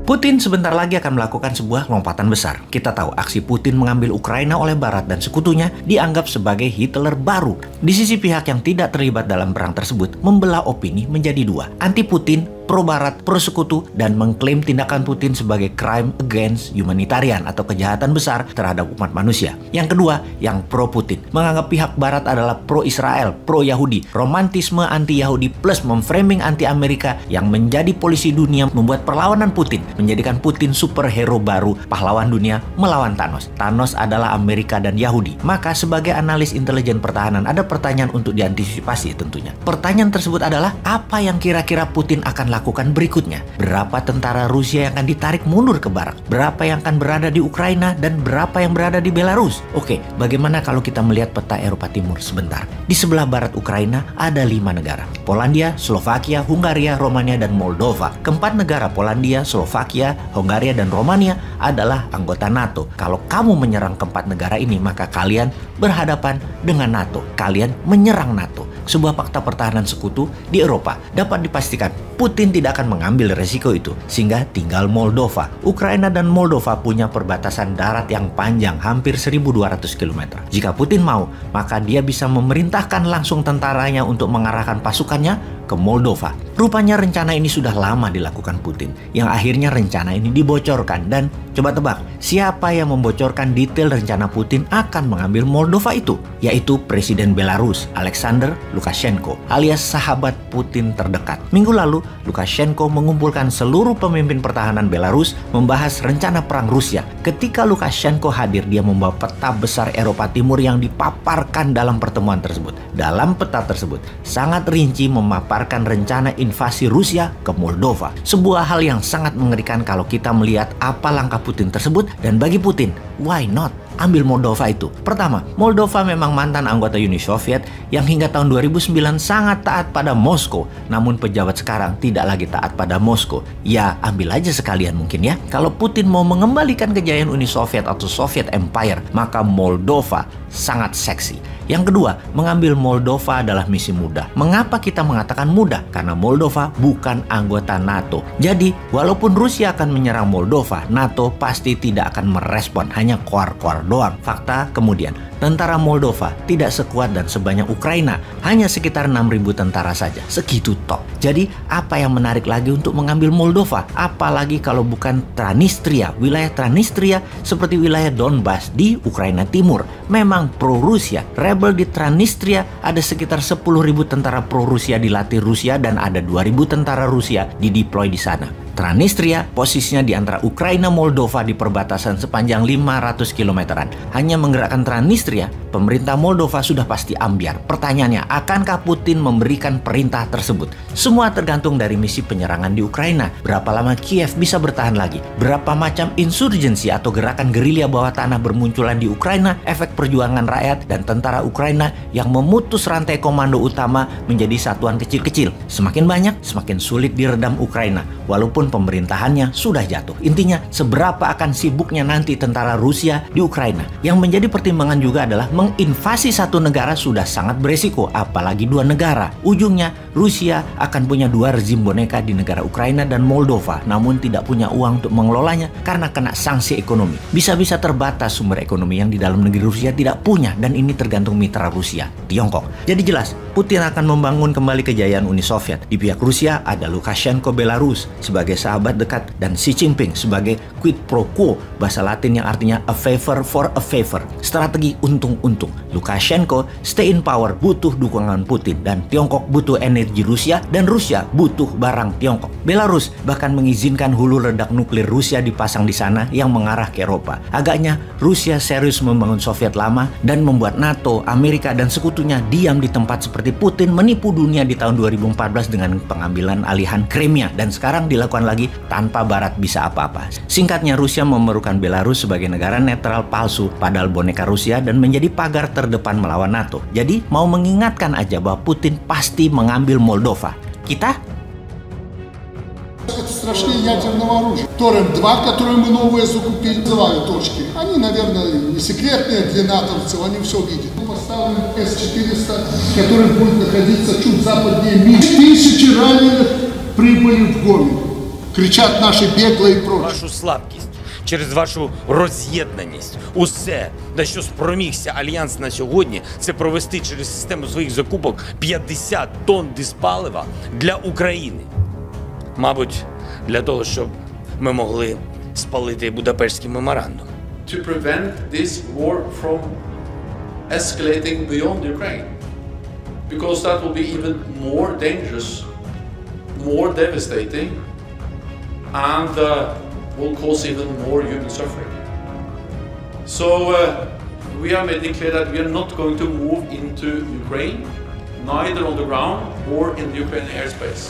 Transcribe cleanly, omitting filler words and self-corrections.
Putin sebentar lagi akan melakukan sebuah lompatan besar. Kita tahu aksi Putin mengambil Ukraina oleh Barat dan sekutunya dianggap sebagai Hitler baru. Di sisi pihak yang tidak terlibat dalam perang tersebut membelah opini menjadi dua. Anti Putin, pro Barat, pro sekutu, dan mengklaim tindakan Putin sebagai crime against humanitarian atau kejahatan besar terhadap umat manusia. Yang kedua, yang pro Putin, menganggap pihak Barat adalah pro Israel, pro Yahudi, romantisme anti Yahudi plus memframing anti Amerika yang menjadi polisi dunia membuat perlawanan Putin, menjadikan Putin superhero baru, pahlawan dunia melawan Thanos. Thanos adalah Amerika dan Yahudi. Maka sebagai analis intelijen pertahanan ada pertanyaan untuk diantisipasi tentunya. Pertanyaan tersebut adalah apa yang kira-kira Putin akan lakukan berikutnya? Berapa tentara Rusia yang akan ditarik mundur ke barat? Berapa yang akan berada di Ukraina dan berapa yang berada di Belarus? Oke, bagaimana kalau kita melihat peta Eropa Timur sebentar? Di sebelah barat Ukraina ada 5 negara. Polandia, Slovakia, Hungaria, Romania, dan Moldova. Keempat negara Polandia, Slovakia, Hungaria, dan Romania adalah anggota NATO. Kalau kamu menyerang keempat negara ini, maka kalian berhadapan dengan NATO. Kalian menyerang NATO. Sebuah fakta pertahanan sekutu di Eropa. Dapat dipastikan Putin tidak akan mengambil resiko itu, sehingga tinggal Moldova. Ukraina dan Moldova punya perbatasan darat yang panjang, hampir 1.200 km. Jika Putin mau, maka dia bisa memerintahkan langsung tentaranya untuk mengarahkan pasukannya ke Moldova. Rupanya rencana ini sudah lama dilakukan Putin, yang akhirnya rencana ini dibocorkan. Dan coba tebak, siapa yang membocorkan detail rencana Putin akan mengambil Moldova itu? Yaitu Presiden Belarus, Alexander Lukashenko, alias sahabat Putin terdekat. Minggu lalu, Lukashenko mengumpulkan seluruh pemimpin pertahanan Belarus membahas rencana perang Rusia. Ketika Lukashenko hadir, dia membawa peta besar Eropa Timur yang dipaparkan dalam pertemuan tersebut. Dalam peta tersebut, sangat rinci memaparkan rencana invasi Rusia ke Moldova. Sebuah hal yang sangat mengerikan kalau kita melihat apa langkah Putin tersebut, dan bagi Putin, why not? Ambil Moldova itu. Pertama, Moldova memang mantan anggota Uni Soviet yang hingga tahun 2009 sangat taat pada Moskow. Namun pejabat sekarang tidak lagi taat pada Moskow. Ya, ambil aja sekalian mungkin ya. Kalau Putin mau mengembalikan kejayaan Uni Soviet atau Soviet Empire, maka Moldova sangat seksi. Yang kedua, mengambil Moldova adalah misi mudah. Mengapa kita mengatakan mudah? Karena Moldova bukan anggota NATO. Jadi, walaupun Rusia akan menyerang Moldova, NATO pasti tidak akan merespon, hanya koar-koar doang. Fakta kemudian, tentara Moldova tidak sekuat dan sebanyak Ukraina, hanya sekitar 6.000 tentara saja. Segitu top. Jadi, apa yang menarik lagi untuk mengambil Moldova? Apalagi kalau bukan Transnistria, wilayah Transnistria seperti wilayah Donbas di Ukraina Timur. Memang pro-Rusia. Rebel di Transnistria ada sekitar 10.000 tentara pro-Rusia dilatih Rusia dan ada 2.000 tentara Rusia dideploy di sana. Transnistria posisinya di antara Ukraina Moldova di perbatasan sepanjang 500 kilometeran. Hanya menggerakkan Transnistria, pemerintah Moldova sudah pasti ambyar. Pertanyaannya, akankah Putin memberikan perintah tersebut? Semua tergantung dari misi penyerangan di Ukraina. Berapa lama Kiev bisa bertahan lagi? Berapa macam insurgensi atau gerakan gerilya bawah tanah bermunculan di Ukraina? Efek perjuangan rakyat dan tentara Ukraina yang memutus rantai komando utama menjadi satuan kecil-kecil. Semakin banyak, semakin sulit diredam Ukraina. Walaupun pemerintahannya sudah jatuh. Intinya, seberapa akan sibuknya nanti tentara Rusia di Ukraina. Yang menjadi pertimbangan juga adalah menginvasi satu negara sudah sangat beresiko, apalagi 2 negara. Ujungnya, Rusia akan punya 2 rezim boneka di negara Ukraina dan Moldova, namun tidak punya uang untuk mengelolanya karena kena sanksi ekonomi. Bisa-bisa terbatas sumber ekonomi yang di dalam negeri Rusia tidak punya, dan ini tergantung mitra Rusia, Tiongkok. Jadi jelas, Putin akan membangun kembali kejayaan Uni Soviet. Di pihak Rusia ada Lukashenko Belarus sebagai sahabat dekat dan Xi Jinping sebagai quid pro quo, bahasa Latin yang artinya a favor for a favor. Strategi untung-untung. Lukashenko stay in power butuh dukungan Putin, dan Tiongkok butuh energi Rusia dan Rusia butuh barang Tiongkok. Belarus bahkan mengizinkan hulu ledak nuklir Rusia dipasang di sana yang mengarah ke Eropa. Agaknya Rusia serius membangun Soviet lama dan membuat NATO, Amerika dan sekutunya diam di tempat seperti Putin menipu dunia di tahun 2014 dengan pengambilan alihan Crimea, dan sekarang dilakukan lagi tanpa Barat bisa apa-apa. Singkatnya, Rusia memerlukan Belarus sebagai negara netral palsu padahal boneka Rusia dan menjadi pagar terdepan melawan NATO. Jadi mau mengingatkan aja bahwa Putin pasti mengambil Moldova. Kita Это страшнее ядерного оружия. Торрент-2, которые мы новые закупили, называют точки. Они, наверное, не секретные для натовцев, они все видят. Мы поставим С-400, который будет находиться чуть западнее Минска. 1000 раненых прибыли в Гомель. кричат наши беглые и прочее. Вашу слабкість, через вашу роз'єднаність, усе, на що спромігся Альянс на сьогодні, це провести через систему своїх закупок 50 тонн диспалива для України. Мабуть, для того, щоб ми могли спалити Будапештський меморандум. To prevent this war from escalating beyond Ukraine, because that will be even more dangerous, more devastating, and will cause even more human suffering. So we have made it clear that we are not going to move into Ukraine, neither on the ground or in the Ukrainian airspace.